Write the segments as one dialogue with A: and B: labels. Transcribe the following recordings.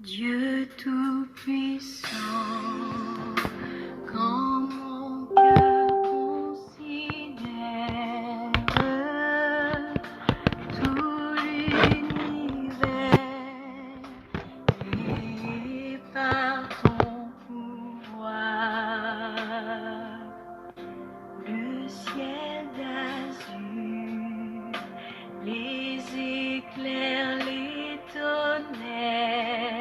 A: Dieu Tout-Puissant, quand mon cœur considère tout l'univers et par ton pouvoir, le ciel d'azur, les éclairs, les tonnerres,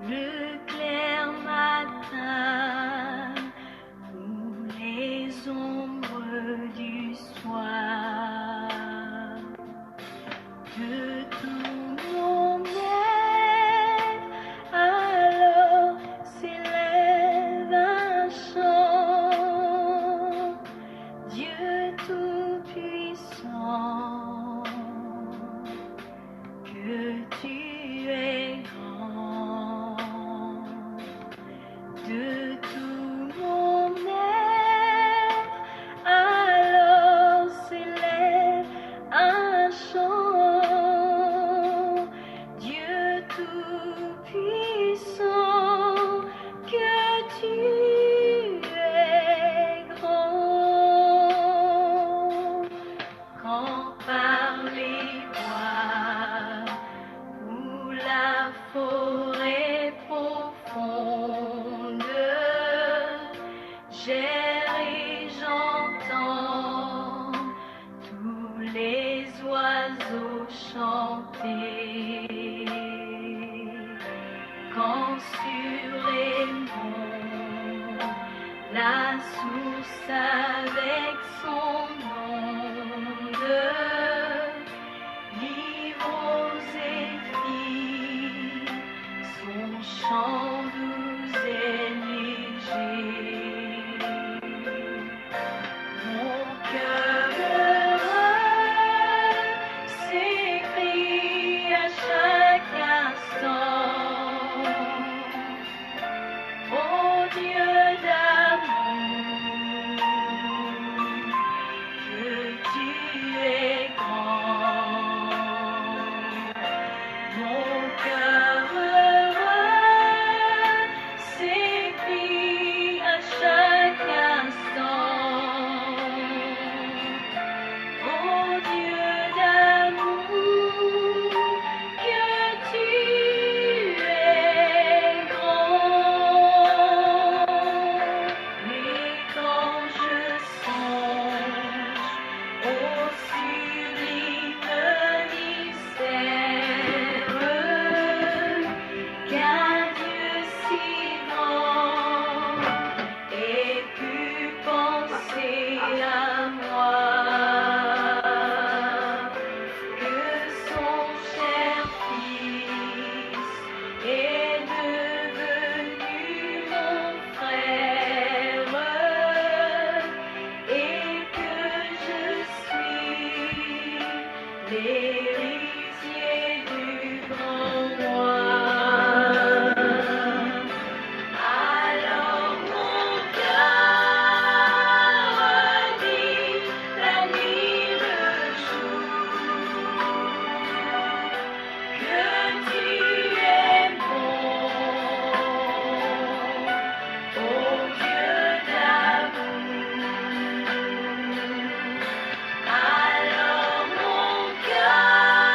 A: le clair matin ou les ombres du soir, que tout mon être alors s'élève un chant. Dieu Tout-Puissant, que tu es grand. De tout mon être alors s'élève un chant. Dieu Tout-Puissant, que tu es grand. Quand par les bois ou la forêt profonde, j'erre et j'entends tous les oiseaux chanter. Quand sur les monts, la source avec son onde livre aux zéphyrs son chant doux et léger. Mon cœur heureux s'écrie à chaque instant: ô Dieu d'amour, que tu es grand. Mon cœur heureux s'écrie à chaque instant: ô Dieu d'amour, que tu es grand. Mais quand je songe au sublime mystère qu'un Dieu si grand ait pu penser à moi, que son cher Fils est devenu mon frère et que je suis l'héritier du grand roi. Alors mon cœur dit la nuit, le jour, que tu es bon, ô Dieu d'amour. Alors mon cœur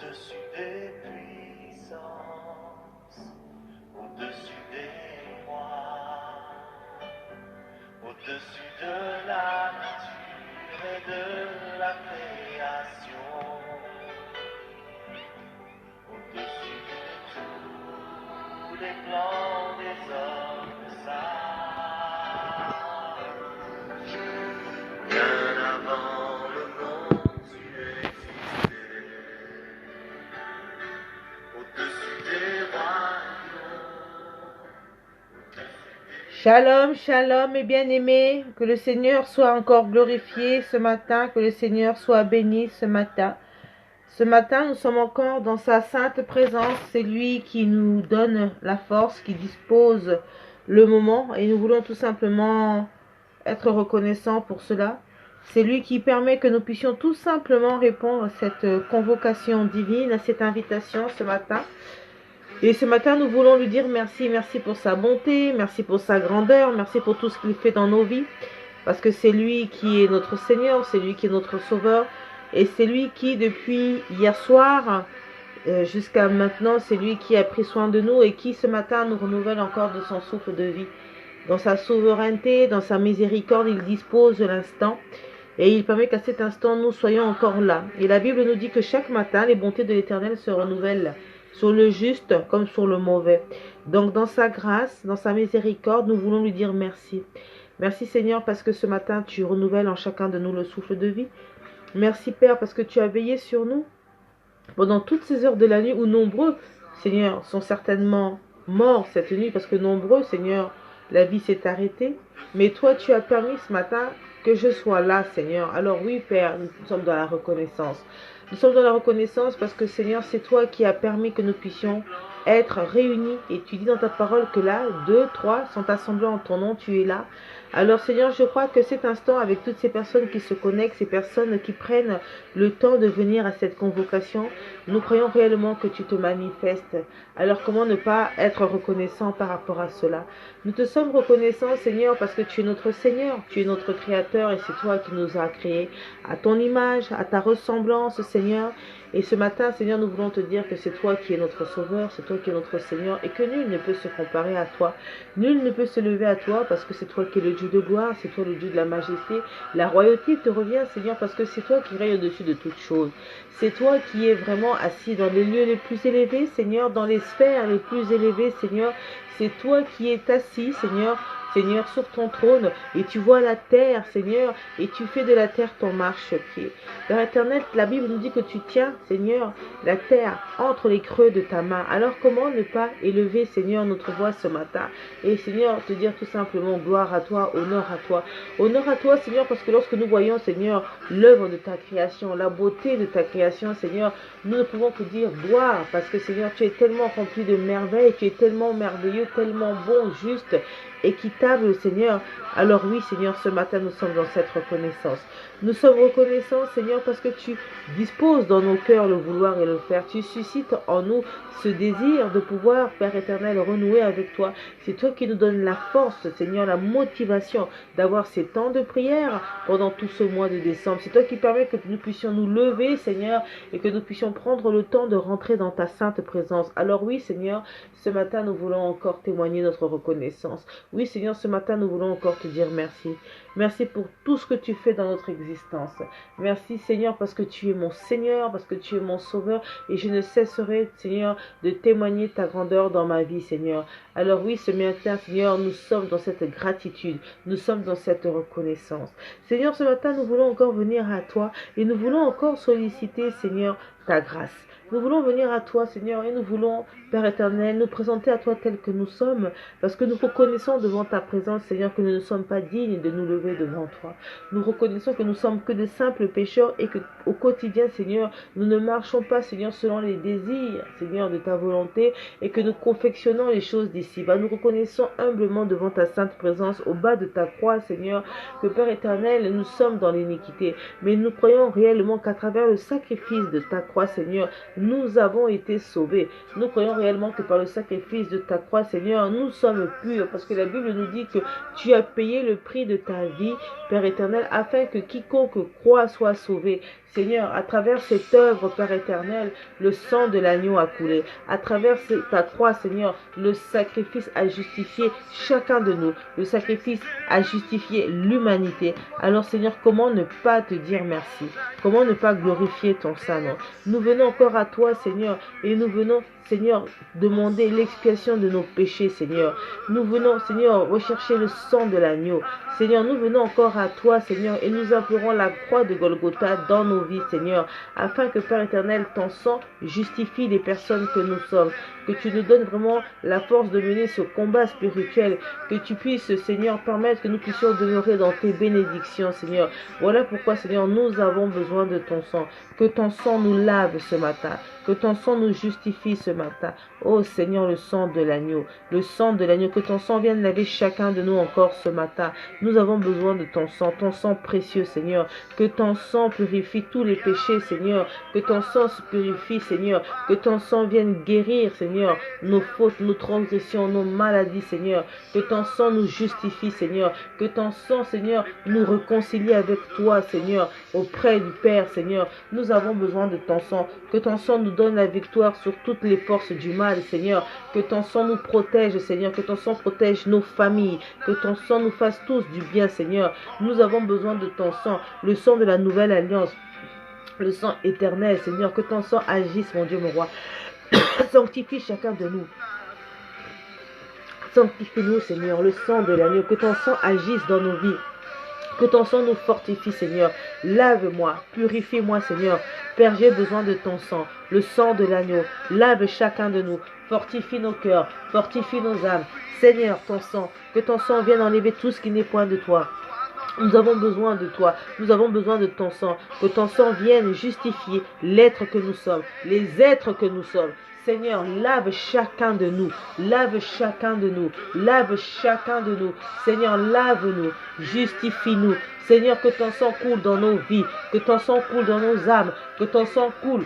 B: au-dessus des puissances, au-dessus des lois, au-dessus de la nature et de la création, au-dessus de tous les plans des hommes sages. Bien avant le monde, tu existais, au-dessus des royaumes.
C: Shalom, shalom mes bien-aimés, que le Seigneur soit encore glorifié ce matin, que le Seigneur soit béni ce matin. Ce matin, nous sommes encore dans sa sainte présence, c'est lui qui nous donne la force, qui dispose le moment et nous voulons tout simplement être reconnaissants pour cela. C'est lui qui permet que nous puissions tout simplement répondre à cette convocation divine, à cette invitation ce matin. Et ce matin, nous voulons lui dire merci, merci pour sa bonté, merci pour sa grandeur, merci pour tout ce qu'il fait dans nos vies. Parce que c'est lui qui est notre Seigneur, c'est lui qui est notre Sauveur. Et c'est lui qui, depuis hier soir jusqu'à maintenant, c'est lui qui a pris soin de nous et qui ce matin nous renouvelle encore de son souffle de vie. Dans sa souveraineté, dans sa miséricorde, il dispose de l'instant. Et il permet qu'à cet instant, nous soyons encore là. Et la Bible nous dit que chaque matin, les bontés de l'Éternel se renouvellent sur le juste comme sur le mauvais. Donc dans sa grâce, dans sa miséricorde, nous voulons lui dire merci. Merci Seigneur parce que ce matin, tu renouvelles en chacun de nous le souffle de vie. Merci Père parce que tu as veillé sur nous pendant toutes ces heures de la nuit où nombreux, Seigneur, sont certainement morts cette nuit parce que nombreux, Seigneur, la vie s'est arrêtée. Mais toi, tu as permis ce matin que je sois là, Seigneur. Alors oui, Père, nous sommes dans la reconnaissance. Nous sommes dans la reconnaissance parce que, Seigneur, c'est toi qui as permis que nous puissions être réunis. Et tu dis dans ta parole que là, 2, 3 sont assemblés en ton nom, tu es là. Alors, Seigneur, je crois que cet instant, avec toutes ces personnes qui se connectent, ces personnes qui prennent le temps de venir à cette convocation, nous croyons réellement que tu te manifestes. Alors, comment ne pas être reconnaissant par rapport à cela? Nous te sommes reconnaissants, Seigneur, parce que tu es notre Seigneur, tu es notre Créateur et c'est toi qui nous as créés à ton image, à ta ressemblance, Seigneur. Et ce matin, Seigneur, nous voulons te dire que c'est toi qui es notre Sauveur, c'est toi qui es notre Seigneur et que nul ne peut se comparer à toi. Nul ne peut se lever à toi parce que c'est toi qui es le Dieu de gloire, c'est toi le Dieu de la majesté. La royauté te revient, Seigneur, parce que c'est toi qui règne au-dessus de toutes choses. C'est toi qui es vraiment assis dans les lieux les plus élevés, Seigneur, dans les sphères les plus élevées, Seigneur. C'est toi qui es assis, Seigneur, Seigneur, sur ton trône, et tu vois la terre, Seigneur, et tu fais de la terre ton marchepied. Père éternel, la Bible nous dit que tu tiens, Seigneur, la terre entre les creux de ta main. Alors comment ne pas élever, Seigneur, notre voix ce matin? Et Seigneur, te dire tout simplement gloire à toi, honneur à toi. Honneur à toi, Seigneur, parce que lorsque nous voyons, Seigneur, l'œuvre de ta création, la beauté de ta création, Seigneur, nous ne pouvons que dire gloire, parce que, Seigneur, tu es tellement rempli de merveilles, tu es tellement merveilleux, tellement bon, juste, équitable, Seigneur. Alors oui, Seigneur, ce matin, nous sommes dans cette reconnaissance. Nous sommes reconnaissants, Seigneur, parce que tu disposes dans nos cœurs le vouloir et le faire. Tu suscites en nous ce désir de pouvoir, Père éternel, renouer avec toi. C'est toi qui nous donnes la force, Seigneur, la motivation d'avoir ces temps de prière pendant tout ce mois de décembre. C'est toi qui permets que nous puissions nous lever, Seigneur, et que nous puissions prendre le temps de rentrer dans ta sainte présence. Alors oui, Seigneur, ce matin, nous voulons encore témoigner notre reconnaissance. Oui, Seigneur, ce matin, nous voulons encore te dire merci. Merci pour tout ce que tu fais dans notre existence. Merci, Seigneur, parce que tu es mon Seigneur, parce que tu es mon Sauveur, et je ne cesserai, Seigneur, de témoigner ta grandeur dans ma vie, Seigneur. Alors oui, ce matin, Seigneur, nous sommes dans cette gratitude, nous sommes dans cette reconnaissance. Seigneur, ce matin, nous voulons encore venir à toi, et nous voulons encore solliciter, Seigneur, ta grâce. Nous voulons venir à toi, Seigneur, et nous voulons, Père éternel, nous présenter à toi tel que nous sommes, parce que nous reconnaissons devant ta présence, Seigneur, que nous ne sommes pas dignes de nous lever devant toi. Nous reconnaissons que nous sommes que de simples pécheurs et que au quotidien, Seigneur, nous ne marchons pas, Seigneur, selon les désirs, Seigneur, de ta volonté, et que nous confectionnons les choses d'ici-bas. Nous reconnaissons humblement devant ta sainte présence, au bas de ta croix, Seigneur, que, Père éternel, nous sommes dans l'iniquité, mais nous croyons réellement qu'à travers le sacrifice de ta croix, croix, Seigneur, nous avons été sauvés. Nous croyons réellement que par le sacrifice de ta croix, Seigneur, nous sommes purs, parce que la Bible nous dit que tu as payé le prix de ta vie, Père éternel, afin que quiconque croit soit sauvé. Seigneur, à travers cette œuvre, Père éternel, le sang de l'agneau a coulé. À travers ta croix, Seigneur, le sacrifice a justifié chacun de nous. Le sacrifice a justifié l'humanité. Alors, Seigneur, comment ne pas te dire merci? Comment ne pas glorifier ton saint nom? Nous venons encore à toi, Seigneur, et nous venons, Seigneur, demander l'expiation de nos péchés, Seigneur. Nous venons, Seigneur, rechercher le sang de l'agneau. Seigneur, nous venons encore à toi, Seigneur, et nous implorons la croix de Golgotha dans nos vies, Seigneur, afin que, Père éternel, ton sang justifie les personnes que nous sommes, que tu nous donnes vraiment la force de mener ce combat spirituel, que tu puisses, Seigneur, permettre que nous puissions demeurer dans tes bénédictions, Seigneur. Voilà pourquoi, Seigneur, nous avons besoin de ton sang, que ton sang nous lave ce matin, que ton sang nous justifie ce matin. Oh Seigneur, le sang de l'agneau, que ton sang vienne laver chacun de nous encore ce matin. Nous avons besoin de ton sang précieux, Seigneur. Que ton sang purifie tous les péchés, Seigneur. Que ton sang se purifie, Seigneur. Que ton sang vienne guérir, Seigneur, nos fautes, nos transgressions, nos maladies, Seigneur. Que ton sang nous justifie, Seigneur. Que ton sang, Seigneur, nous réconcilie avec toi, Seigneur, auprès du Père, Seigneur. Nous avons besoin de ton sang. Que ton sang nous donne la victoire sur toutes les forces du mal, Seigneur. Que ton sang nous protège, Seigneur. Que ton sang protège nos familles. Que ton sang nous fasse tous du bien, Seigneur. Nous avons besoin de ton sang, le sang de la nouvelle alliance, le sang éternel, Seigneur. Que ton sang agisse, mon Dieu, mon roi. Sanctifie chacun de nous. Sanctifie-nous, Seigneur, le sang de l'agneau. Que ton sang agisse dans nos vies. Que ton sang nous fortifie, Seigneur. Lave-moi, purifie-moi, Seigneur. Père, j'ai besoin de ton sang, le sang de l'agneau. Lave chacun de nous. Fortifie nos cœurs, fortifie nos âmes. Seigneur, ton sang, que ton sang vienne enlever tout ce qui n'est point de toi. Nous avons besoin de toi, nous avons besoin de ton sang, que ton sang vienne justifier l'être que nous sommes, les êtres que nous sommes. Seigneur, lave chacun de nous, lave chacun de nous, lave chacun de nous. Seigneur, lave-nous, justifie-nous. Seigneur, que ton sang coule dans nos vies, que ton sang coule dans nos âmes, que ton sang coule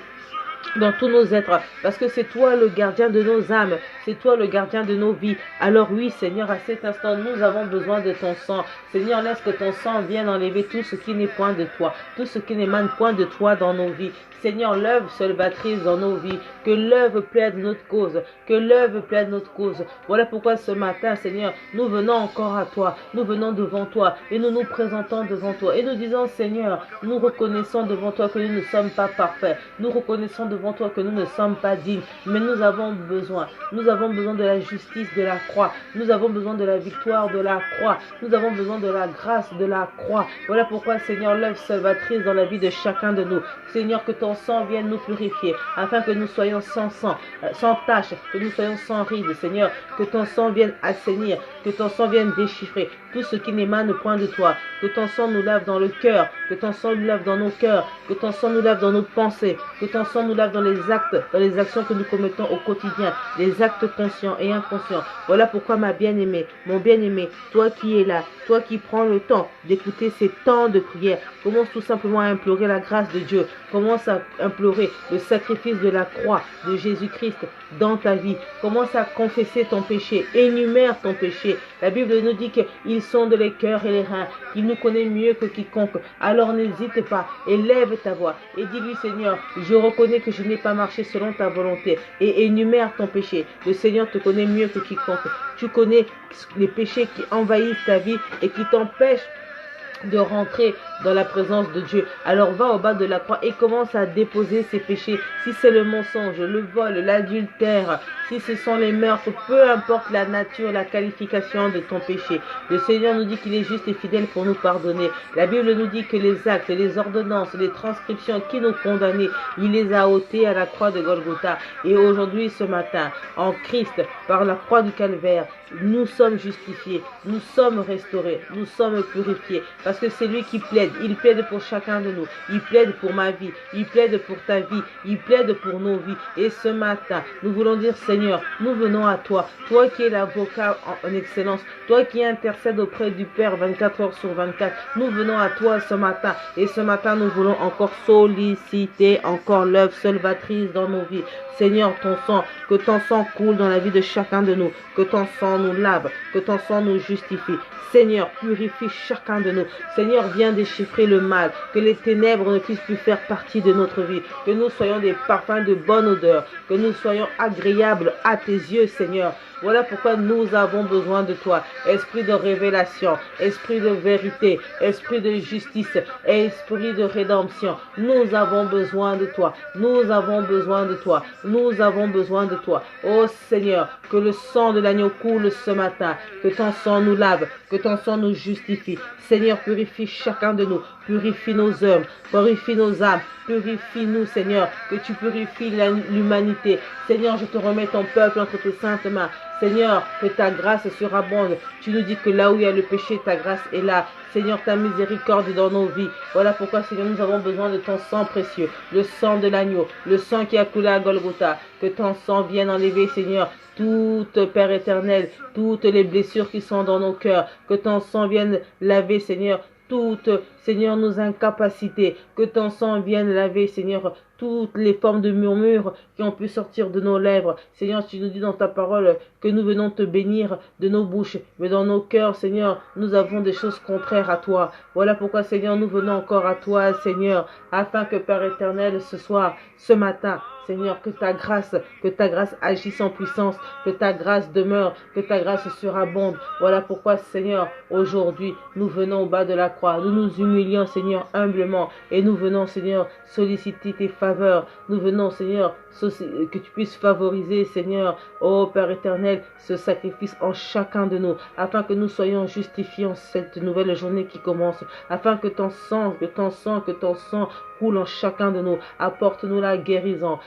C: dans tous nos êtres, parce que c'est toi le gardien de nos âmes, c'est toi le gardien de nos vies. Alors oui, Seigneur, à cet instant, nous avons besoin de ton sang. Seigneur, laisse que ton sang vienne enlever tout ce qui n'est point de toi, tout ce qui n'émane point de toi dans nos vies. Seigneur, l'œuvre se bâtisse dans nos vies, que l'œuvre plaide notre cause, que l'œuvre plaide notre cause. Voilà pourquoi ce matin, Seigneur, nous venons encore à toi, nous venons devant toi, et nous nous présentons devant toi, et nous disons, Seigneur, nous reconnaissons devant toi que nous ne sommes pas parfaits, nous reconnaissons devant toi que nous ne sommes pas dignes, mais nous avons besoin de la justice de la croix, nous avons besoin de la victoire de la croix, nous avons besoin de la grâce de la croix. Voilà pourquoi, Seigneur, l'œuvre salvatrice dans la vie de chacun de nous. Seigneur, que ton sang vienne nous purifier, afin que nous soyons sans sang, sans tache, que nous soyons sans ride, Seigneur, que ton sang vienne assainir, que ton sang vienne déchiffrer tout ce qui n'émane point de toi, que ton sang nous lave dans le cœur, que ton sang nous lave dans nos cœurs, que ton sang nous lave dans nos pensées, que ton sang nous lave dans les actes, dans les actions que nous commettons au quotidien, les actes conscients et inconscients. Voilà pourquoi, ma bien-aimée, mon bien-aimé, toi qui es là, toi qui prends le temps d'écouter ces temps de prière, commence tout simplement à implorer la grâce de Dieu, commence à implorer le sacrifice de la croix de Jésus-Christ dans ta vie, commence à confesser ton péché, énumère ton péché. La Bible nous dit qu'ils sondent les cœurs et les reins, qu'il nous connaît mieux que quiconque. Alors n'hésite pas, élève ta voix et dis-lui, Seigneur, je reconnais que je n'ai pas marché selon ta volonté, et énumère ton péché. Le Seigneur te connaît mieux que quiconque. Tu connais les péchés qui envahissent ta vie et qui t'empêchent de rentrer dans la présence de Dieu. Alors va au bas de la croix et commence à déposer ces péchés. Si c'est le mensonge, le vol, l'adultère, si ce sont les meurtres, peu importe la nature, la qualification de ton péché, le Seigneur nous dit qu'il est juste et fidèle pour nous pardonner. La Bible nous dit que les actes, les ordonnances, les transcriptions qui nous condamnaient, il les a ôtés à la croix de Golgotha. Et aujourd'hui, ce matin, en Christ, par la croix du Calvaire, nous sommes justifiés, nous sommes restaurés, nous sommes purifiés, parce que c'est lui qui plaide, Il plaide pour chacun de nous. Il plaide pour ma vie. Il plaide pour ta vie. Il plaide pour nos vies. Et ce matin, nous voulons dire, Seigneur, nous venons à toi. Toi qui es l'avocat en excellence. Toi qui intercèdes auprès du Père 24 heures sur 24. Nous venons à toi ce matin. Et ce matin, nous voulons encore solliciter encore l'œuvre salvatrice dans nos vies. Seigneur, ton sang, que ton sang coule dans la vie de chacun de nous, que ton sang nous lave, que ton sang nous justifie. Seigneur, purifie chacun de nous. Seigneur, viens déchiffrer le mal, que les ténèbres ne puissent plus faire partie de notre vie, que nous soyons des parfums de bonne odeur, que nous soyons agréables à tes yeux, Seigneur. Voilà pourquoi nous avons besoin de toi. Esprit de révélation, esprit de vérité, esprit de justice, esprit de rédemption. Nous avons besoin de toi. Nous avons besoin de toi. Nous avons besoin de toi. Oh Seigneur, que le sang de l'agneau coule ce matin. Que ton sang nous lave. Que ton sang nous justifie. Seigneur, purifie chacun de nous. Purifie nos œuvres. Purifie nos âmes. Purifie-nous, Seigneur. Que tu purifies l'humanité. Seigneur, je te remets ton peuple entre tes saintes mains. Seigneur, que ta grâce surabonde. Tu nous dis que là où il y a le péché, ta grâce est là. Seigneur, ta miséricorde dans nos vies. Voilà pourquoi, Seigneur, nous avons besoin de ton sang précieux, le sang de l'agneau, le sang qui a coulé à Golgotha. Que ton sang vienne enlever, Seigneur, toute, Père éternel, toutes les blessures qui sont dans nos cœurs. Que ton sang vienne laver, Seigneur, toutes, Seigneur, nos incapacités. Que ton sang vienne laver, Seigneur, toutes les formes de murmures qui ont pu sortir de nos lèvres. Seigneur, tu nous dis dans ta parole que nous venons te bénir de nos bouches, mais dans nos cœurs, Seigneur, nous avons des choses contraires à toi. Voilà pourquoi, Seigneur, nous venons encore à toi, Seigneur, afin que, Père éternel, ce soir, ce matin, Seigneur, que ta grâce agisse en puissance, que ta grâce demeure, que ta grâce surabonde. Voilà pourquoi, Seigneur, aujourd'hui, nous venons au bas de la croix. Nous nous humilions, Seigneur, humblement, et nous venons, Seigneur, solliciter tes faveurs. Nous venons, Seigneur, que tu puisses favoriser, Seigneur, ô Père éternel, ce sacrifice en chacun de nous, afin que nous soyons justifiés en cette nouvelle journée qui commence, afin que ton sang coule en chacun de nous. Apporte-nous la guérison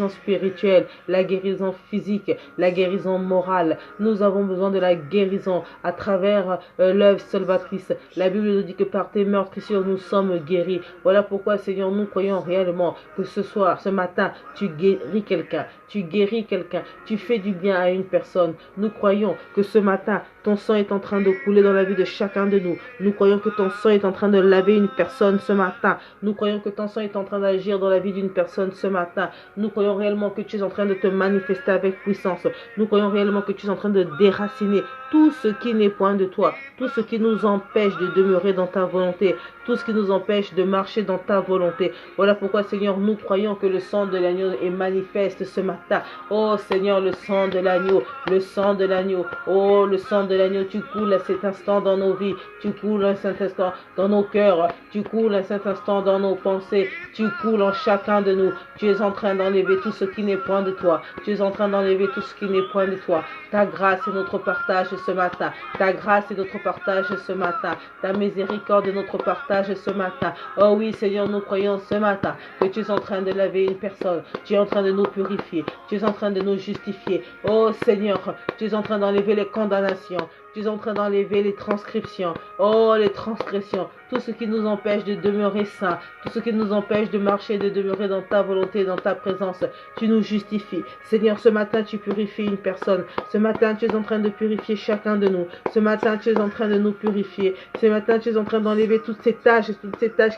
C: spirituelle, la guérison physique, la guérison morale. Nous avons besoin de la guérison à travers l'œuvre salvatrice. La Bible nous dit que par tes meurtrissures, nous sommes guéris. Voilà pourquoi, Seigneur, nous croyons réellement que ce soir, ce matin, tu guéris quelqu'un. Tu guéris quelqu'un. Tu fais du bien à une personne. Nous croyons que ce matin, ton sang est en train de couler dans la vie de chacun de nous. Nous croyons que ton sang est en train de laver une personne ce matin. Nous croyons que ton sang est en train d'agir dans la vie d'une personne ce matin. Nous croyons réellement que tu es en train de te manifester avec puissance. Nous croyons réellement que tu es en train de déraciner tout ce qui n'est point de toi, tout ce qui nous empêche de demeurer dans ta volonté, tout ce qui nous empêche de marcher dans ta volonté. Voilà pourquoi, Seigneur, nous croyons que le sang de l'agneau est manifeste ce matin. Oh Seigneur, le sang de l'agneau, le sang de l'agneau, oh le sang de l'agneau, tu coules à cet instant dans nos vies, tu coules à cet instant dans nos cœurs, tu coules à cet instant dans nos pensées, tu coules en chacun de nous. Tu es en train d'enlever tout ce qui n'est point de toi, tu es en train d'enlever tout ce qui n'est point de toi. Ta grâce est notre partage ce matin, ta grâce est notre partage ce matin, ta miséricorde est notre partage ce matin. Oh oui, Seigneur, nous croyons ce matin que tu es en train de laver une personne, tu es en train de nous purifier, tu es en train de nous justifier. Oh Seigneur, tu es en train d'enlever les condamnations, tu es en train d'enlever les transcriptions, oh les transgressions, tout ce qui nous empêche de demeurer saints, tout ce qui nous empêche de marcher, de demeurer dans ta volonté, dans ta présence. Tu nous justifies. Seigneur, ce matin, tu purifies une personne. Ce matin, tu es en train de purifier chacun de nous. Ce matin, tu es en train de nous purifier. Ce matin, tu es en train d'enlever toutes ces tâches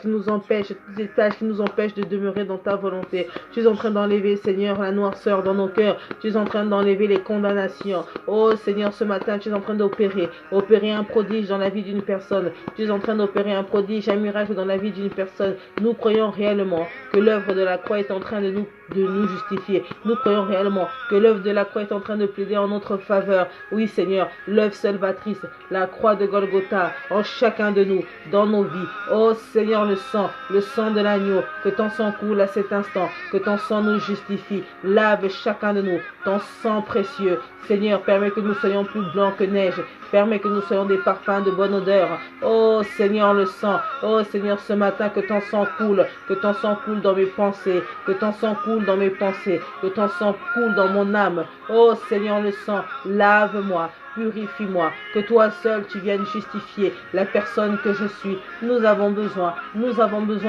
C: qui nous empêchent, toutes ces tâches qui nous empêchent de demeurer dans ta volonté. Tu es en train d'enlever, Seigneur, la noirceur dans nos cœurs. Tu es en train d'enlever les condamnations. Oh Seigneur, ce matin, tu es en train d'opérer un prodige dans la vie d'une personne. Tu es en train d'opérer un prodige, un miracle dans la vie d'une personne. Nous croyons réellement que l'œuvre de la croix est en train de nous justifier. Nous croyons réellement que l'œuvre de la croix est en train de plaider en notre faveur. Oui Seigneur, l'œuvre salvatrice, la croix de Golgotha en chacun de nous, dans nos vies. Oh Seigneur, le sang de l'agneau, que ton sang coule à cet instant, que ton sang nous justifie. Lave chacun de nous, ton sang précieux. Seigneur, permets que nous soyons plus blancs que neige. Permets que nous soyons des parfums de bonne odeur. Oh Seigneur, le sang. Oh Seigneur, ce matin, que ton sang coule dans mes pensées, que ton sang coule coule dans mes pensées, que ton sang coule dans mon âme. Oh Seigneur, le sang, lave-moi, purifie-moi, que toi seul tu viennes justifier la personne que je suis. Nous avons besoin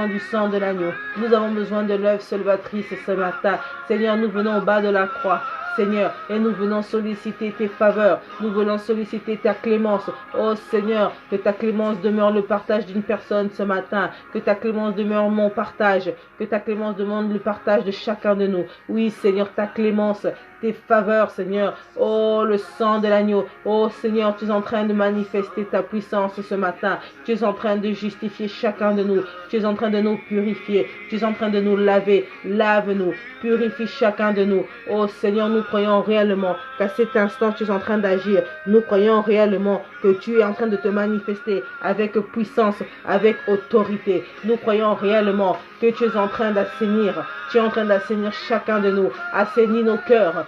C: du sang de l'agneau, nous avons besoin de l'œuvre salvatrice ce matin. Seigneur, nous venons au bas de la croix, Seigneur, et nous venons solliciter tes faveurs, nous venons solliciter ta clémence. Oh Seigneur, que ta clémence demeure le partage d'une personne ce matin, que ta clémence demeure mon partage, que ta clémence demande le partage de chacun de nous. Oui Seigneur, ta clémence, tes faveurs Seigneur. Oh le sang de l'agneau, oh Seigneur, tu es en train de manifester ta puissance ce matin, tu es en train de justifier chacun de nous, tu es en train de nous purifier, tu es en train de nous laver, lave-nous, purifie chacun de nous. Oh Seigneur, nous croyons réellement qu'à cet instant tu es en train d'agir, nous croyons réellement que tu es en train de te manifester avec puissance, avec autorité. Nous croyons réellement que tu es en train d'assainir, tu es en train d'assainir chacun de nous, assainis nos cœurs,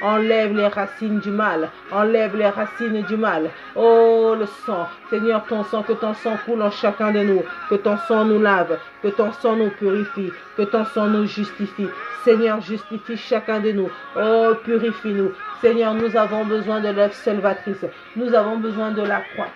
C: enlève les racines du mal, enlève les racines du mal. Oh le sang, Seigneur, ton sang, que ton sang coule en chacun de nous, que ton sang nous lave, que ton sang nous purifie, que ton sang nous justifie. Seigneur, justifie chacun de nous. Oh, purifie-nous. Seigneur, nous avons besoin de l'œuvre salvatrice. Nous avons besoin de la croix.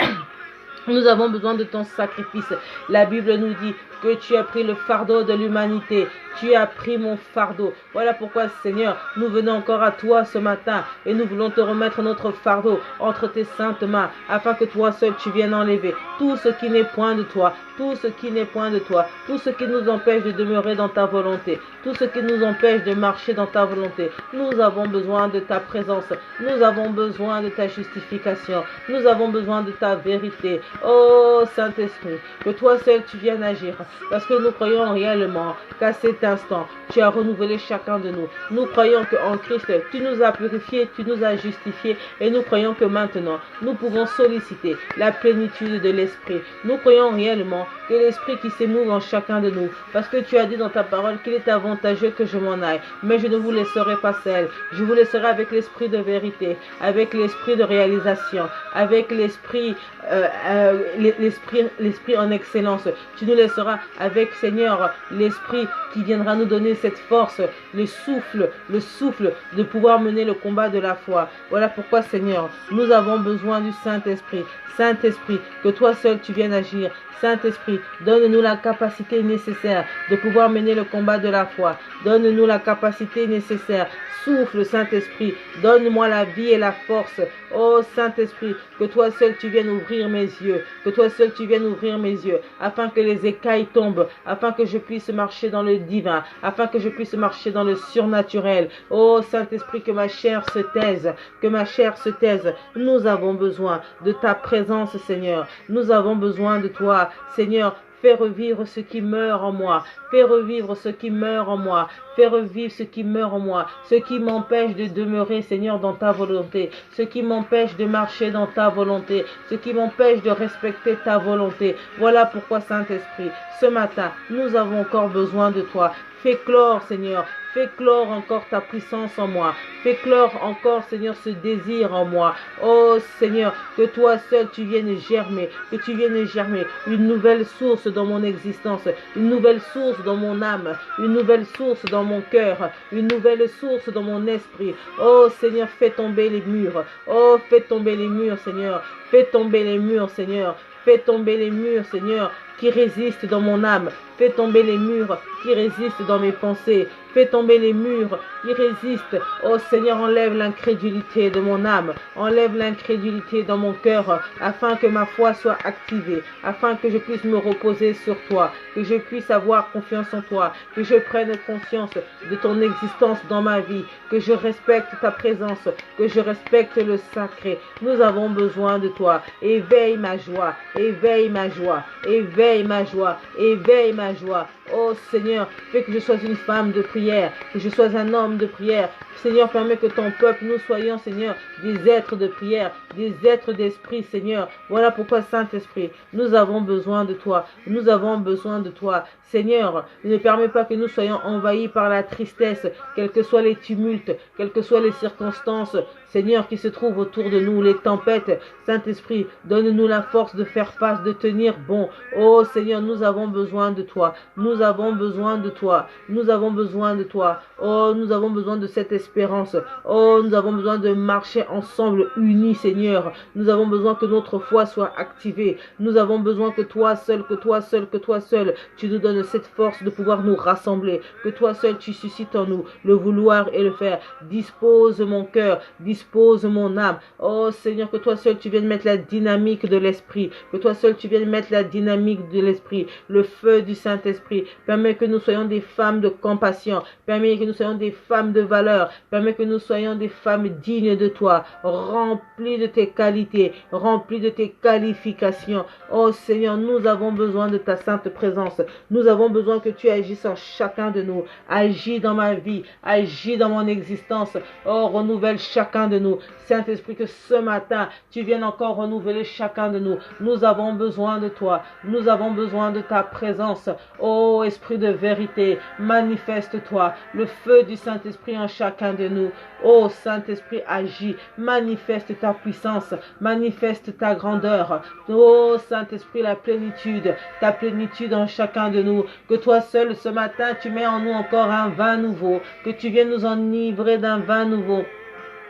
C: Nous avons besoin de ton sacrifice. La Bible nous dit que tu as pris le fardeau de l'humanité. Tu as pris mon fardeau. Voilà pourquoi, Seigneur, nous venons encore à toi ce matin et nous voulons te remettre notre fardeau entre tes saintes mains, afin que toi seul tu viennes enlever tout ce qui n'est point de toi, tout ce qui n'est point de toi, tout ce qui nous empêche de demeurer dans ta volonté, tout ce qui nous empêche de marcher dans ta volonté. Nous avons besoin de ta présence, nous avons besoin de ta justification, nous avons besoin de ta vérité. Oh Saint-Esprit, que toi seul tu viennes agir, parce que nous croyons réellement qu'à cet instant, tu as renouvelé chacun de nous. Nous croyons qu'en Christ, tu nous as purifiés, tu nous as justifiés, et nous croyons que maintenant, nous pouvons solliciter la plénitude de l'Esprit. Nous croyons réellement que l'Esprit qui s'émouve en chacun de nous, parce que tu as dit dans ta parole qu'il est avantageux que je m'en aille, mais je ne vous laisserai pas seul. Je vous laisserai avec l'Esprit de vérité, avec l'Esprit de réalisation, avec l'Esprit l'esprit en excellence. Tu nous laisseras avec, Seigneur, l'Esprit qui viendra nous donner cette force, le souffle de pouvoir mener le combat de la foi. Voilà pourquoi, Seigneur, nous avons besoin du Saint-Esprit. Saint-Esprit, que toi seul tu viennes agir. Saint-Esprit, donne-nous la capacité nécessaire de pouvoir mener le combat de la foi. Donne-nous la capacité nécessaire. Souffle, Saint-Esprit, donne-moi la vie et la force. Oh Saint-Esprit, que toi seul tu viennes ouvrir mes yeux, que toi seul tu viennes ouvrir mes yeux, afin que les écailles tombent, afin que je puisse marcher dans le divin, afin que je puisse marcher dans le surnaturel. Oh Saint-Esprit, que ma chair se taise, que ma chair se taise. Nous avons besoin de ta présence, Seigneur. Nous avons besoin de toi, Seigneur. Fais revivre ce qui meurt en moi. Fais revivre ce qui meurt en moi. Fais revivre ce qui meurt en moi. Ce qui m'empêche de demeurer, Seigneur, dans ta volonté. Ce qui m'empêche de marcher dans ta volonté. Ce qui m'empêche de respecter ta volonté. Voilà pourquoi, Saint-Esprit, ce matin, nous avons encore besoin de toi. Fais clore, Seigneur. Fais clore encore ta puissance en moi. Fais clore encore, Seigneur, ce désir en moi. Oh Seigneur, que toi seul tu viennes germer, que tu viennes germer une nouvelle source dans mon existence, une nouvelle source dans mon âme, une nouvelle source dans mon cœur, une nouvelle source dans mon esprit. Oh Seigneur, fais tomber les murs. Oh, fais tomber les murs, Seigneur. Fais tomber les murs, Seigneur. Fais tomber les murs, Seigneur, qui résistent dans mon âme. Fais tomber les murs qui résistent dans mes pensées. Fais tomber les murs qui résistent. Oh Seigneur, enlève l'incrédulité de mon âme. Enlève l'incrédulité dans mon cœur, afin que ma foi soit activée, afin que je puisse me reposer sur toi, que je puisse avoir confiance en toi, que je prenne conscience de ton existence dans ma vie, que je respecte ta présence, que je respecte le sacré. Nous avons besoin de toi. Éveille ma joie, éveille ma joie, éveille ma joie, éveille ma joie. Oh Seigneur, fais que je sois une femme de prière, que je sois un homme de prière. Seigneur, permets que ton peuple, nous soyons, Seigneur, des êtres de prière, des êtres d'esprit, Seigneur. Voilà pourquoi, Saint-Esprit, nous avons besoin de toi. Nous avons besoin de toi. Seigneur, ne permets pas que nous soyons envahis par la tristesse, quels que soient les tumultes, quelles que soient les circonstances, Seigneur, qui se trouvent autour de nous, les tempêtes. Saint-Esprit, donne-nous la force de faire face, de tenir bon. Oh Seigneur, nous avons besoin de toi. Nous nous avons besoin de toi. Nous avons besoin de toi. Oh, nous avons besoin de cette espérance. Oh, nous avons besoin de marcher ensemble, unis, Seigneur. Nous avons besoin que notre foi soit activée. Nous avons besoin que toi seul, tu nous donnes cette force de pouvoir nous rassembler. Que toi seul, tu suscites en nous le vouloir et le faire. Dispose mon cœur, dispose mon âme. Oh Seigneur, que toi seul, tu viennes mettre la dynamique de l'esprit. Que toi seul, tu viennes mettre la dynamique de l'esprit. Le feu du Saint-Esprit. Permets que nous soyons des femmes de compassion. Permets que nous soyons des femmes de valeur. Permets que nous soyons des femmes dignes de toi, remplies de tes qualités, remplies de tes qualifications. Oh Seigneur, nous avons besoin de ta sainte présence. Nous avons besoin que tu agisses en chacun de nous. Agis dans ma vie, agis dans mon existence. Oh, renouvelle chacun de nous. Saint-Esprit, que ce matin, tu viennes encore renouveler chacun de nous. Nous avons besoin de toi. Nous avons besoin de ta présence. Oh, Esprit de vérité, manifeste-toi. Le feu du Saint-Esprit en chacun de nous. Oh, Saint-Esprit, agis. Manifeste ta puissance. Manifeste ta grandeur. Oh, Saint-Esprit, la plénitude. Ta plénitude en chacun de nous. Que toi seul, ce matin, tu mets en nous encore un vin nouveau. Que tu viennes nous enivrer d'un vin nouveau.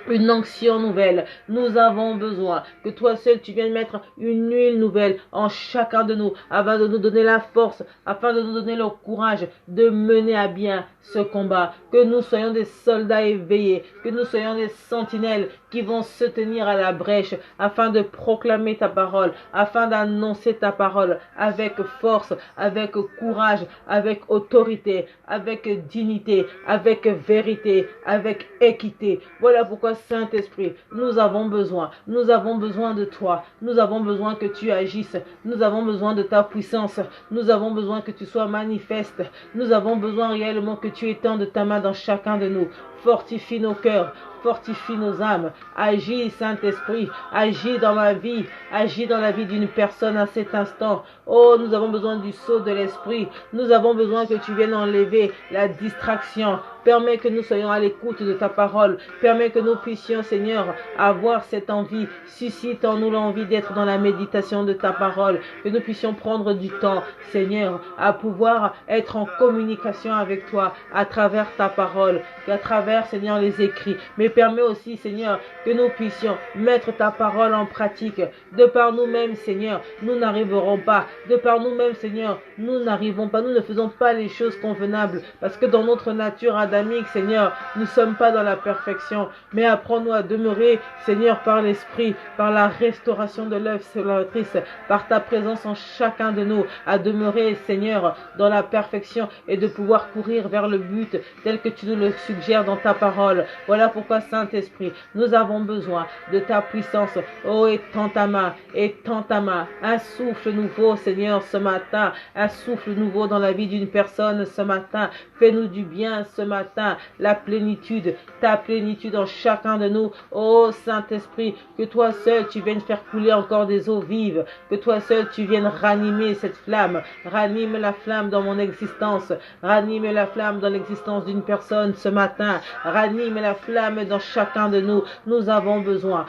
C: Une onction nouvelle. Nous avons besoin que toi seul tu viennes mettre une huile nouvelle en chacun de nous afin de nous donner la force, afin de nous donner le courage de mener à bien ce combat. Que nous soyons des soldats éveillés, que nous soyons des sentinelles qui vont se tenir à la brèche afin de proclamer ta parole, afin d'annoncer ta parole avec force, avec courage, avec autorité, avec dignité, avec vérité, avec équité. Voilà pourquoi Saint-Esprit, nous avons besoin de toi, nous avons besoin que tu agisses, nous avons besoin de ta puissance, nous avons besoin que tu sois manifeste, nous avons besoin réellement que tu étendes ta main dans chacun de nous. Fortifie nos cœurs, fortifie nos âmes. Agis, Saint-Esprit, agis dans ma vie, agis dans la vie d'une personne à cet instant. Oh, nous avons besoin du sceau de l'Esprit. Nous avons besoin que tu viennes enlever la distraction. Permets que nous soyons à l'écoute de ta parole. Permets que nous puissions, Seigneur, avoir cette envie. Suscite en nous l'envie d'être dans la méditation de ta parole. Que nous puissions prendre du temps, Seigneur, à pouvoir être en communication avec toi à travers ta parole, à travers, Seigneur, les écrits. Mais permets aussi, Seigneur, que nous puissions mettre ta parole en pratique. De par nous-mêmes, Seigneur, nous n'arriverons pas. De par nous-mêmes, Seigneur, nous n'arrivons pas. Nous ne faisons pas les choses convenables. Parce que dans notre nature adamique, Seigneur, nous ne sommes pas dans la perfection. Mais apprends-nous à demeurer, Seigneur, par l'Esprit, par la restauration de l'œuvre salvatrice, par ta présence en chacun de nous, à demeurer, Seigneur, dans la perfection et de pouvoir courir vers le but tel que tu nous le suggères dans ta parole. Voilà pourquoi, Saint-Esprit, nous avons besoin de ta puissance. Oh, étends ta main, un souffle nouveau, Seigneur, ce matin, un souffle nouveau dans la vie d'une personne ce matin. Fais-nous du bien ce matin, la plénitude, ta plénitude en chacun de nous. Oh, Saint-Esprit, que toi seul tu viennes faire couler encore des eaux vives, que toi seul tu viennes ranimer cette flamme, ranime la flamme dans mon existence, ranime la flamme dans l'existence d'une personne ce matin, ranime la flamme dans chacun de nous. Nous avons besoin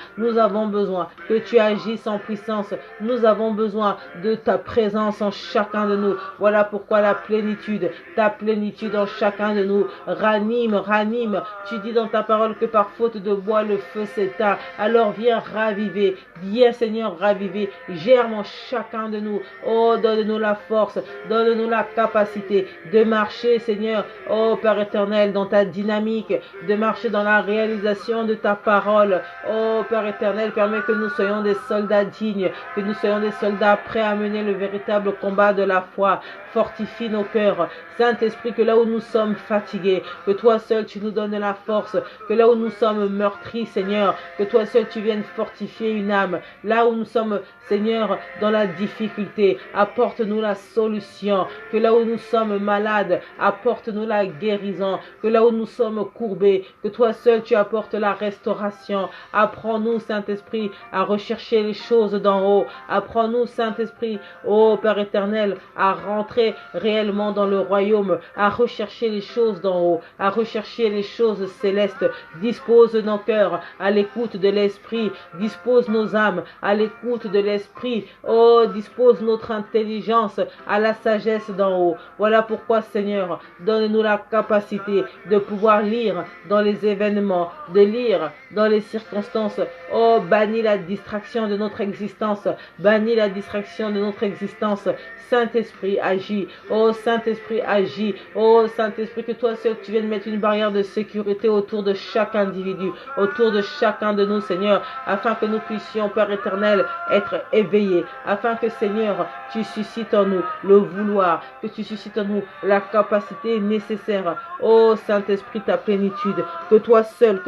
C: que tu agisses en puissance. Nous avons besoin de ta présence en chacun de nous. Voilà pourquoi la plénitude, ta plénitude en chacun de nous. Ranime. Tu dis dans ta parole que par faute de bois le feu s'éteint. Alors viens raviver, viens Seigneur raviver, germe en chacun de nous. Oh, donne-nous la force, donne-nous la capacité de marcher, Seigneur, oh Père éternel, dans ta dynamique, de marcher dans la réalisation de ta parole. Oh Père éternel, permets que nous soyons des soldats dignes, que nous soyons des soldats prêts à mener le véritable combat de la foi. Fortifie nos cœurs. Saint-Esprit, que là où nous sommes fatigués, que toi seul tu nous donnes la force, que là où nous sommes meurtris, Seigneur, que toi seul tu viennes fortifier une âme. Là où nous sommes, Seigneur, dans la difficulté, apporte-nous la solution. Que là où nous sommes malades, apporte-nous la guérison. Que là où nous sommes courbés, que toi seul tu apportes la restauration. Apprends-nous, Saint-Esprit, à rechercher les choses d'en haut. Apprends-nous, Saint-Esprit, ô Père éternel, à rentrer réellement dans le royaume, à rechercher les choses d'en haut, à rechercher les choses célestes. Dispose nos cœurs à l'écoute de l'Esprit. Dispose nos âmes à l'écoute de l'Esprit. Oh, dispose notre intelligence à la sagesse d'en haut. Voilà pourquoi, Seigneur, donne-nous la capacité de pouvoir lire dans les événements, de lire dans les circonstances. Oh, bannis la distraction de notre existence. Bannis la distraction de notre existence. Saint-Esprit, agis. Oh, Saint-Esprit, agis. Oh, Saint-Esprit, que toi seul, tu viennes mettre une barrière de sécurité autour de chaque individu, autour de chacun de nous, Seigneur, afin que nous puissions, Père éternel, être éveillés, afin que, Seigneur, tu suscites en nous le vouloir, que tu suscites en nous la capacité nécessaire. Oh, Saint-Esprit, ta plénitude, que toi seul,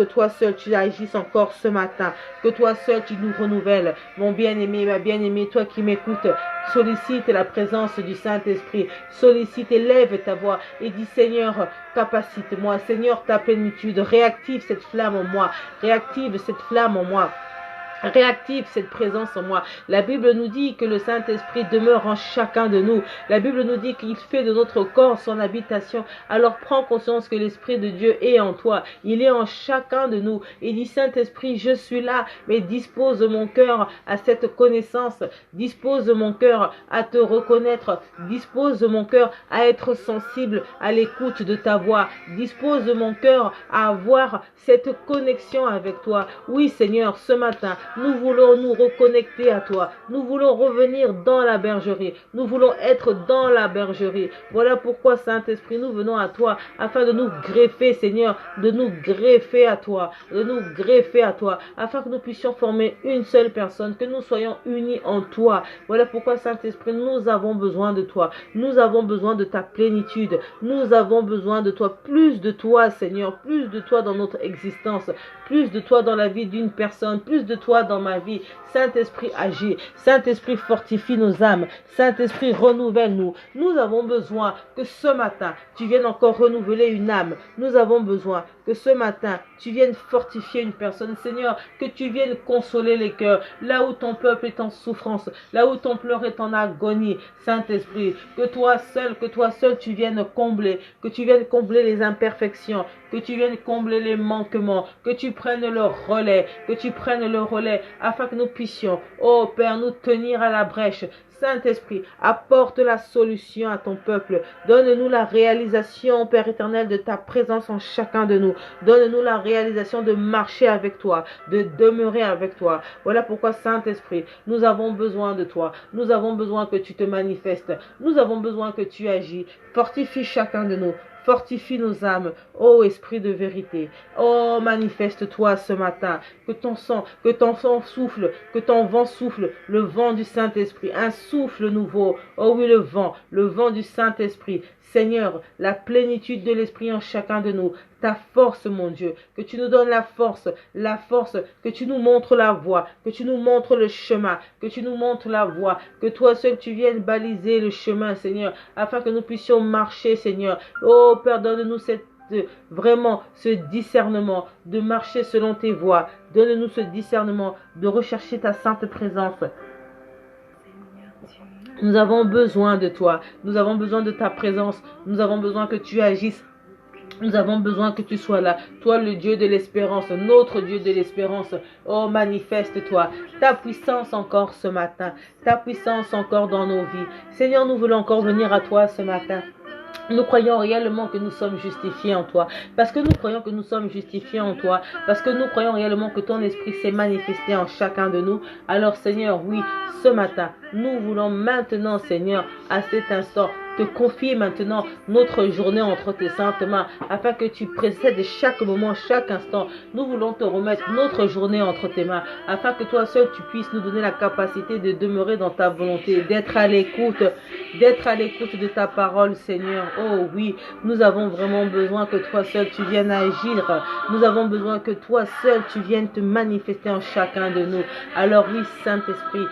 C: tu agisses encore ce matin, que toi seul, tu nous renouvelles. Mon bien-aimé, ma bien-aimée, toi qui m'écoutes, sollicite la présence du Saint-Esprit, sollicite, élève ta voix et dis, Seigneur, capacite-moi, Seigneur, ta plénitude, réactive cette flamme en moi, réactive cette flamme en moi. Réactive cette présence en moi. La Bible nous dit que le Saint-Esprit demeure en chacun de nous. La Bible nous dit qu'il fait de notre corps son habitation. Alors prends conscience que l'Esprit de Dieu est en toi. Il est en chacun de nous. Et dis, Saint-Esprit, je suis là, mais dispose mon cœur à cette connaissance. Dispose mon cœur à te reconnaître. Dispose mon cœur à être sensible à l'écoute de ta voix. Dispose mon cœur à avoir cette connexion avec toi. Oui, Seigneur, ce matin, nous voulons nous reconnecter à toi. Nous voulons revenir dans la bergerie. Nous voulons être dans la bergerie. Voilà pourquoi, Saint-Esprit, nous venons à toi afin de nous greffer, Seigneur, de nous greffer à toi, de nous greffer à toi, afin que nous puissions former une seule personne, que nous soyons unis en toi. Voilà pourquoi, Saint-Esprit, nous avons besoin de toi. Nous avons besoin de ta plénitude. Nous avons besoin de toi. Plus de toi, Seigneur, plus de toi dans notre existence, plus de toi dans la vie d'une personne, plus de toi dans ma vie. Saint-Esprit, agis. Saint-Esprit, fortifie nos âmes. Saint-Esprit, renouvelle-nous. Nous avons besoin que ce matin, tu viennes encore renouveler une âme. Nous avons besoin que ce matin, tu viennes fortifier une personne. Seigneur, que tu viennes consoler les cœurs. Là où ton peuple est en souffrance, là où ton pleur est en agonie. Saint-Esprit, que toi seul, tu viennes combler. Que tu viennes combler les imperfections. Que tu viennes combler les manquements. Que tu prennes le relais. Que tu prennes le relais afin que nous puissions, oh Père, nous tenir à la brèche. Saint-Esprit, apporte la solution à ton peuple. Donne-nous la réalisation, Père éternel, de ta présence en chacun de nous. Donne-nous la réalisation de marcher avec toi, de demeurer avec toi. Voilà pourquoi, Saint-Esprit, nous avons besoin de toi. Nous avons besoin que tu te manifestes. Nous avons besoin que tu agis. Fortifie chacun de nous. Fortifie nos âmes, ô Esprit de vérité. Oh, manifeste-toi ce matin. Que ton sang souffle, que ton vent souffle, le vent du Saint-Esprit, un souffle nouveau. Oh oui, le vent du Saint-Esprit. Seigneur, la plénitude de l'Esprit en chacun de nous. Ta force, mon Dieu, que tu nous donnes la force, que tu nous montres la voie, que tu nous montres le chemin, que tu nous montres la voie, que toi seul tu viennes baliser le chemin, Seigneur, afin que nous puissions marcher, Seigneur. Oh, Père, donne-nous vraiment ce discernement de marcher selon tes voies. Donne-nous ce discernement de rechercher ta sainte présence. Nous avons besoin de toi. Nous avons besoin de ta présence. Nous avons besoin que tu agisses. Nous avons besoin que tu sois là. Toi, le Dieu de l'espérance, notre Dieu de l'espérance. Oh, manifeste-toi. Ta puissance encore ce matin. Ta puissance encore dans nos vies. Seigneur, nous voulons encore venir à toi ce matin. Nous croyons réellement que nous sommes justifiés en toi. Parce que nous croyons que nous sommes justifiés en toi. Parce que nous croyons réellement que ton esprit s'est manifesté en chacun de nous. Alors Seigneur, oui, ce matin, nous voulons maintenant, Seigneur, à cet instant, te confier maintenant notre journée entre tes saintes mains, afin que tu précèdes chaque moment, chaque instant. Nous voulons te remettre notre journée entre tes mains, afin que toi seul tu puisses nous donner la capacité de demeurer dans ta volonté, d'être à l'écoute de ta parole, Seigneur. Oh oui, nous avons vraiment besoin que toi seul tu viennes agir. Nous avons besoin que toi seul tu viennes te manifester en chacun de nous. Alors oui, Saint-Esprit,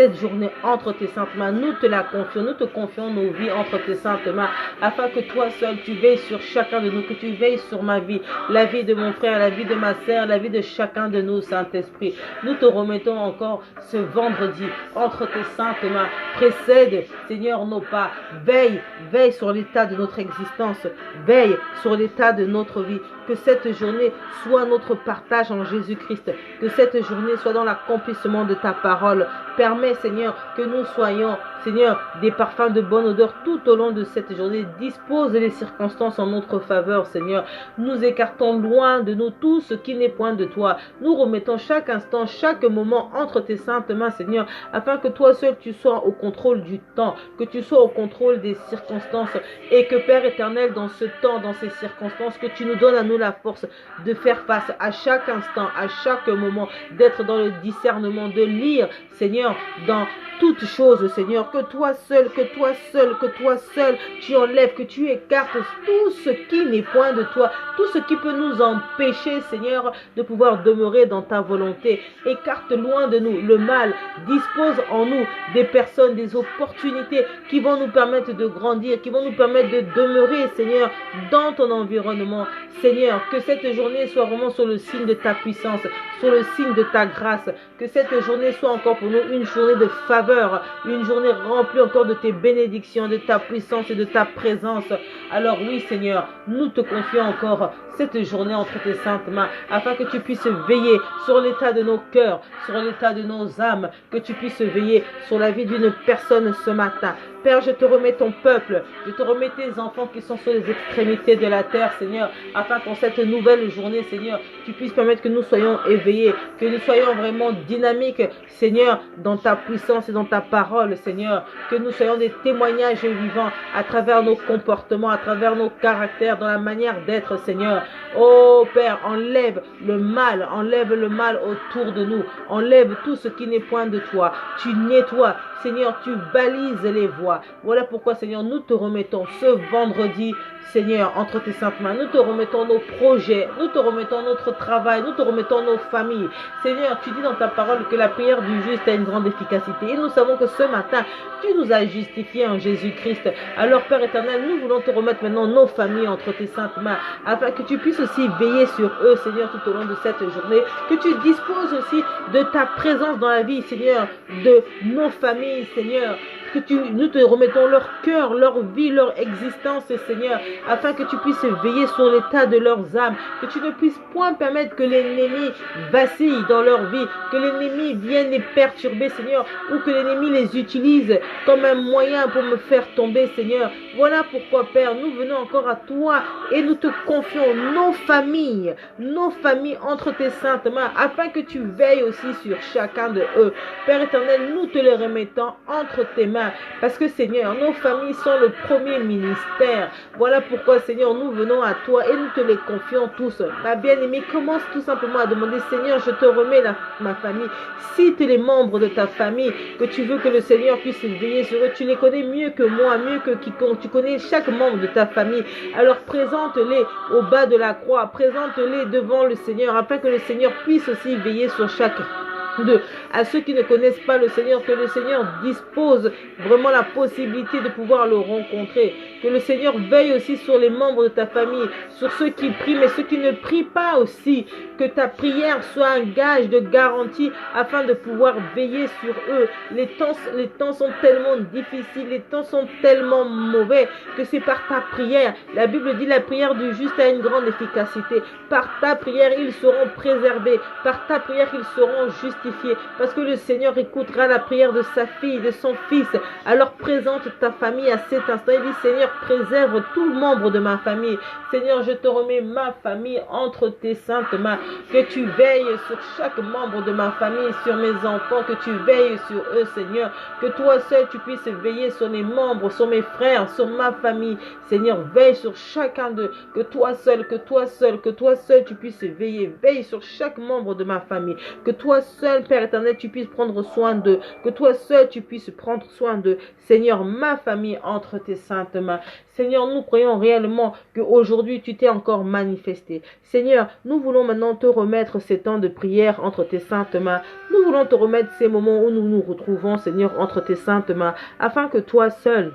C: cette journée entre tes saintes mains. Nous te la confions, nous te confions nos vies entre tes saintes mains, afin que toi seul tu veilles sur chacun de nous, que tu veilles sur ma vie, la vie de mon frère, la vie de ma sœur, la vie de chacun de nous, Saint-Esprit. Nous te remettons encore ce vendredi entre tes saintes mains. Précède, Seigneur, nos pas. Veille, veille sur l'état de notre existence. Veille sur l'état de notre vie. Que cette journée soit notre partage en Jésus-Christ. Que cette journée soit dans l'accomplissement de ta parole. Permets, Seigneur, que nous soyons, Seigneur, des parfums de bonne odeur tout au long de cette journée. Dispose les circonstances en notre faveur, Seigneur. Nous écartons loin de nous tout ce qui n'est point de toi. Nous remettons chaque instant, chaque moment entre tes saintes mains, Seigneur, afin que toi seul tu sois au contrôle du temps, que tu sois au contrôle des circonstances, et que Père éternel, dans ce temps, dans ces circonstances, que tu nous donnes à nous la force de faire face à chaque instant, à chaque moment, d'être dans le discernement, de lire, Seigneur, dans toutes choses, Seigneur, que toi seul, que toi seul, que toi seul, tu enlèves, que tu écartes tout ce qui n'est point de toi, tout ce qui peut nous empêcher, Seigneur, de pouvoir demeurer dans ta volonté. Écarte loin de nous le mal, dispose en nous des personnes, des opportunités qui vont nous permettre de grandir, qui vont nous permettre de demeurer, Seigneur, dans ton environnement. Seigneur, que cette journée soit vraiment sur le signe de ta puissance, sur le signe de ta grâce, que cette journée soit encore pour nous une journée de faveur, une journée remplie encore de tes bénédictions, de ta puissance et de ta présence. Alors oui, Seigneur, nous te confions encore cette journée entre tes saintes mains, afin que tu puisses veiller sur l'état de nos cœurs, sur l'état de nos âmes, que tu puisses veiller sur la vie d'une personne ce matin. Père, je te remets ton peuple, je te remets tes enfants qui sont sur les extrémités de la terre, Seigneur, afin qu'en cette nouvelle journée, Seigneur, tu puisses permettre que nous soyons éveillés, que nous soyons vraiment dynamiques, Seigneur, dans ta puissance et dans ta parole, Seigneur, que nous soyons des témoignages vivants à travers nos comportements, à travers nos caractères, dans la manière d'être, Seigneur. Oh Père, enlève le mal autour de nous, enlève tout ce qui n'est point de toi, tu nettoies, Seigneur, tu balises les voies. Voilà pourquoi, Seigneur, nous te remettons ce vendredi, Seigneur, entre tes saintes mains. Nous te remettons nos projets, nous te remettons notre travail, nous te remettons nos familles. Seigneur, tu dis dans ta parole que la prière du juste a une grande efficacité. Et nous savons que ce matin, tu nous as justifiés en Jésus-Christ. Alors, Père éternel, nous voulons te remettre maintenant nos familles entre tes saintes mains, afin que tu puisses aussi veiller sur eux, Seigneur, tout au long de cette journée. Que tu disposes aussi de ta présence dans la vie, Seigneur, de nos familles, Seigneur. Nous te remettons leur cœur, leur vie, leur existence, Seigneur, afin que tu puisses veiller sur l'état de leurs âmes, que tu ne puisses point permettre que l'ennemi vacille dans leur vie, que l'ennemi vienne les perturber, Seigneur, ou que l'ennemi les utilise comme un moyen pour me faire tomber, Seigneur. Voilà pourquoi, Père, nous venons encore à toi et nous te confions nos familles entre tes saintes mains, afin que tu veilles aussi sur chacun de eux. Père éternel, nous te les remettons entre tes mains, parce que, Seigneur, nos familles sont le premier ministère. Voilà pourquoi, Seigneur, nous venons à toi et nous te les confions tous. Ma bien-aimée, commence tout simplement à demander, Seigneur, je te remets ma famille. Cite les membres de ta famille que tu veux que le Seigneur puisse veiller sur eux. Tu les connais mieux que moi, mieux que quiconque. Tu connais chaque membre de ta famille. Alors présente-les au bas de la croix, présente-les devant le Seigneur, afin que le Seigneur puisse aussi veiller sur chacun. À ceux qui ne connaissent pas le Seigneur, que le Seigneur dispose vraiment la possibilité de pouvoir le rencontrer, que le Seigneur veille aussi sur les membres de ta famille, sur ceux qui prient, mais ceux qui ne prient pas aussi, que ta prière soit un gage de garantie afin de pouvoir veiller sur eux. Les temps sont tellement difficiles, les temps sont tellement mauvais, que c'est par ta prière, la Bible dit la prière du juste a une grande efficacité, par ta prière ils seront préservés, par ta prière ils seront justifiés, parce que le Seigneur écoutera la prière de sa fille, de son fils. Alors présente ta famille à cet instant. Il dit, Seigneur, préserve tout membre de ma famille. Seigneur, je te remets ma famille entre tes saintes mains. Que tu veilles sur chaque membre de ma famille, sur mes enfants, que tu veilles sur eux, Seigneur. Que toi seul, tu puisses veiller sur les membres, sur mes frères, sur ma famille. Seigneur, veille sur chacun d'eux. Que toi seul, tu puisses veiller. Veille sur chaque membre de ma famille. Que toi seul, seul, Père éternel, tu puisses prendre soin d'eux, que toi seul, tu puisses prendre soin d'eux. Seigneur, ma famille entre tes saintes mains. Seigneur, nous croyons réellement qu'aujourd'hui, tu t'es encore manifesté. Seigneur, nous voulons maintenant te remettre ces temps de prière entre tes saintes mains. Nous voulons te remettre ces moments où nous nous retrouvons, Seigneur, entre tes saintes mains, afin que toi seul,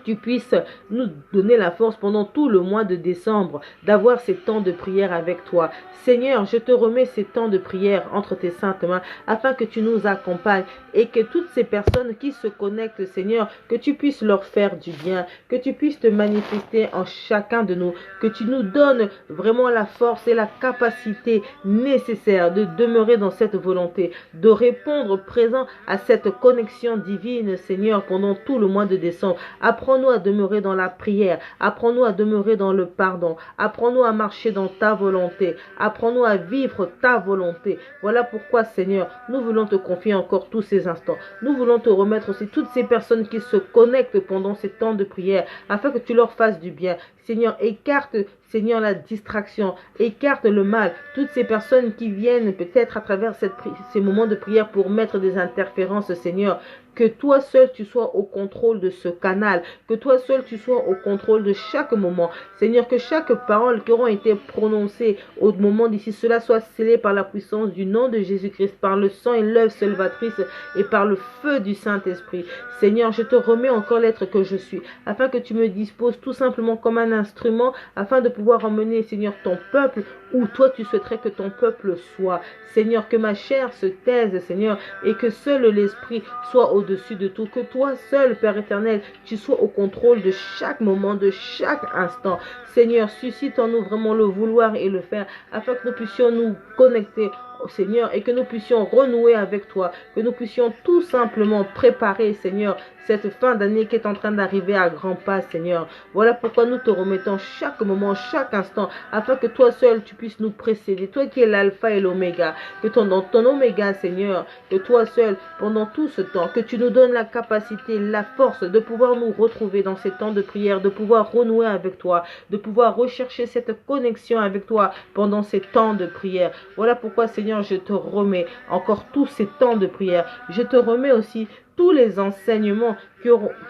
C: tu puisses nous donner la force pendant tout le mois de décembre d'avoir ces temps de prière avec toi. Seigneur, je te remets ces temps de prière entre tes saintes mains afin que tu nous accompagnes et que toutes ces personnes qui se connectent, Seigneur, que tu puisses leur faire du bien, que tu puisses te manifester en chacun de nous, que tu nous donnes vraiment la force et la capacité nécessaire de demeurer dans cette volonté, de répondre présent à cette connexion divine, Seigneur, pendant tout le mois de décembre. Apprends-nous à demeurer dans la prière. Apprends-nous à demeurer dans le pardon. Apprends-nous à marcher dans ta volonté. Apprends-nous à vivre ta volonté. Voilà pourquoi, Seigneur, nous voulons te confier encore tous ces instants. Nous voulons te remettre aussi toutes ces personnes qui se connectent pendant ces temps de prière, afin que tu leur fasses du bien. Seigneur, écarte, Seigneur, la distraction, écarte le mal. Toutes ces personnes qui viennent peut-être à travers ces moments de prière pour mettre des interférences, Seigneur, que toi seul tu sois au contrôle de ce canal, que toi seul tu sois au contrôle de chaque moment. Seigneur, que chaque parole qui aura été prononcée au moment d'ici, cela soit scellé par la puissance du nom de Jésus-Christ, par le sang et l'œuvre salvatrice et par le feu du Saint-Esprit. Seigneur, je te remets encore l'être que je suis, afin que tu me disposes tout simplement comme un instrument, afin de pouvoir emmener, Seigneur, ton peuple où toi tu souhaiterais que ton peuple soit. Seigneur, que ma chair se taise, Seigneur, et que seul l'Esprit soit au-dessus de tout. Que toi seul, Père éternel, tu sois au contrôle de chaque moment, de chaque instant. Seigneur, suscite en nous vraiment le vouloir et le faire, afin que nous puissions nous connecter, Seigneur, et que nous puissions renouer avec toi, que nous puissions tout simplement préparer, Seigneur, cette fin d'année qui est en train d'arriver à grands pas, Seigneur. Voilà pourquoi nous te remettons chaque moment, chaque instant, afin que toi seul tu puisses nous précéder, toi qui es l'alpha et l'oméga, que dans ton oméga, Seigneur, que toi seul, pendant tout ce temps, que tu nous donnes la capacité, la force de pouvoir nous retrouver dans ces temps de prière, de pouvoir renouer avec toi, de pouvoir rechercher cette connexion avec toi pendant ces temps de prière. Voilà pourquoi, Seigneur, je te remets encore tous ces temps de prière. Je te remets aussi tous les enseignements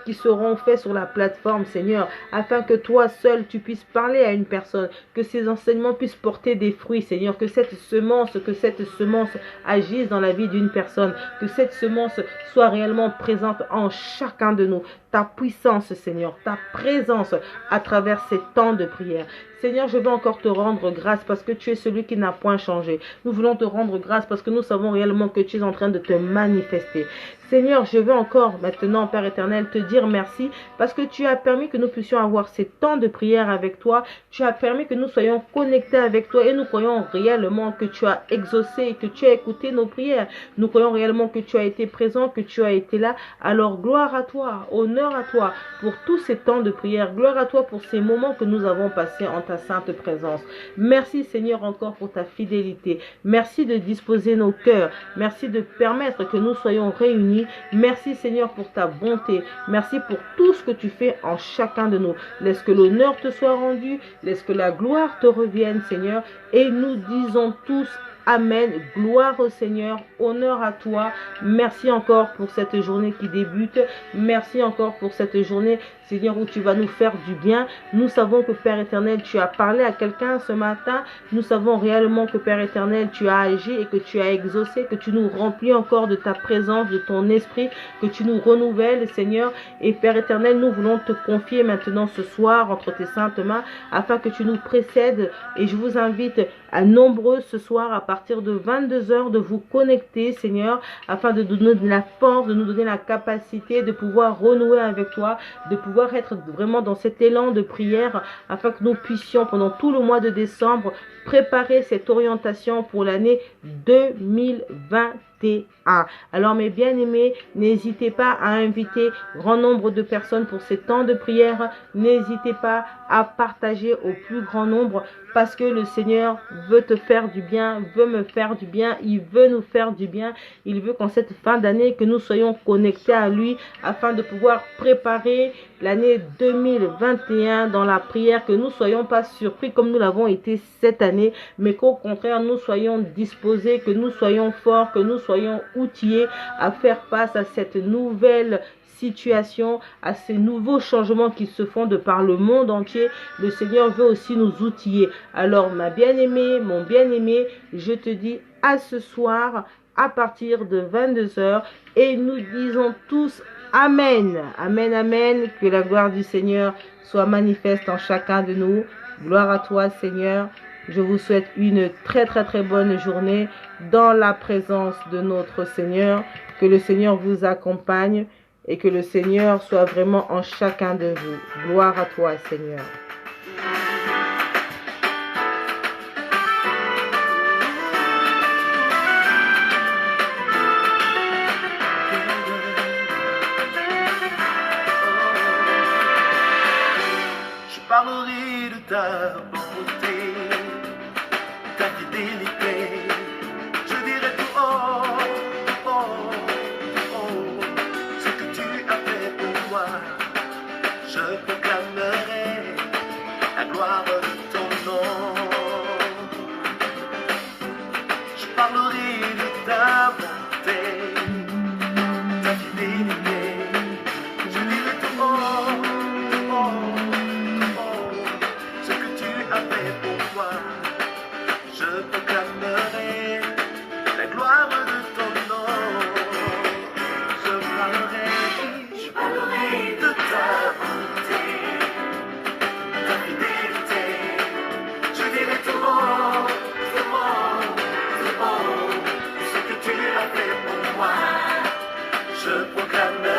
C: qui seront faits sur la plateforme, Seigneur, afin que toi seul tu puisses parler à une personne, que ces enseignements puissent porter des fruits, Seigneur, que cette semence agisse dans la vie d'une personne, que cette semence soit réellement présente en chacun de nous. Ta puissance, Seigneur, ta présence à travers ces temps de prière. Seigneur, je veux encore te rendre grâce parce que tu es celui qui n'a point changé. Nous voulons te rendre grâce parce que nous savons réellement que tu es en train de te manifester. Seigneur, je veux encore maintenant, Père éternel, te dire merci parce que tu as permis que nous puissions avoir ces temps de prière avec toi. Tu as permis que nous soyons connectés avec toi et nous croyons réellement que tu as exaucé et que tu as écouté nos prières. Nous croyons réellement que tu as été présent, que tu as été là. Alors gloire à toi, honneur à toi pour tous ces temps de prière. Gloire à toi pour ces moments que nous avons passés en ta sainte présence. Merci Seigneur encore pour ta fidélité. Merci de disposer nos cœurs. Merci de permettre que nous soyons réunis. Merci Seigneur pour ta bonté. Merci pour tout ce que tu fais en chacun de nous. Laisse que l'honneur te soit rendu. Laisse que la gloire te revienne Seigneur. Et nous disons tous Amen. Gloire au Seigneur. Honneur à toi. Merci encore pour cette journée qui débute. Merci encore pour cette journée, Seigneur, où tu vas nous faire du bien. Nous savons que Père éternel, tu as parlé à quelqu'un ce matin. Nous savons réellement que Père éternel, tu as agi et que tu as exaucé, que tu nous remplis encore de ta présence, de ton esprit, que tu nous renouvelles, Seigneur. Et Père éternel, nous voulons te confier maintenant ce soir entre tes saintes mains afin que tu nous précèdes. Et je vous invite à nombreux ce soir à partir de 22h de vous connecter, Seigneur, afin de nous donner la force, de nous donner la capacité de pouvoir renouer avec toi, de pouvoir être vraiment dans cet élan de prière, afin que nous puissions pendant tout le mois de décembre préparer cette orientation pour l'année 2021. Alors mes bien-aimés, n'hésitez pas à inviter grand nombre de personnes pour ces temps de prière. N'hésitez pas à partager au plus grand nombre parce que le Seigneur veut te faire du bien, veut me faire du bien, il veut nous faire du bien. Il veut qu'en cette fin d'année que nous soyons connectés à lui afin de pouvoir préparer l'année 2021 dans la prière, que nous ne soyons pas surpris comme nous l'avons été cette année, mais qu'au contraire nous soyons disposés, que nous soyons forts, que nous soyons outillés à faire face à cette nouvelle situation, à ces nouveaux changements qui se font de par le monde entier. Le Seigneur veut aussi nous outiller. Alors ma bien-aimée, mon bien-aimé, je te dis à ce soir à partir de 22h et nous disons tous Amen, Amen, Amen, que la gloire du Seigneur soit manifeste en chacun de nous. Gloire à toi Seigneur. Je vous souhaite une très bonne journée dans la présence de notre Seigneur. Que le Seigneur vous accompagne et que le Seigneur soit vraiment en chacun de vous. Gloire à toi Seigneur.
B: Je parlerai de ta bonté, ta fidélité. Je dirai tout haut, ce que tu as fait pour moi. Je proclamerai la gloire de ton nom. Je parlerai de ta bonté, ta fidélité. Je dirai tout haut, ce que tu as fait pour moi. Je proclamerai la gloire de ton nom. Je parlerai de ta bonté, ta fidélité. Je dirai tout haut, ce que tu as fait pour moi. Je proclamerai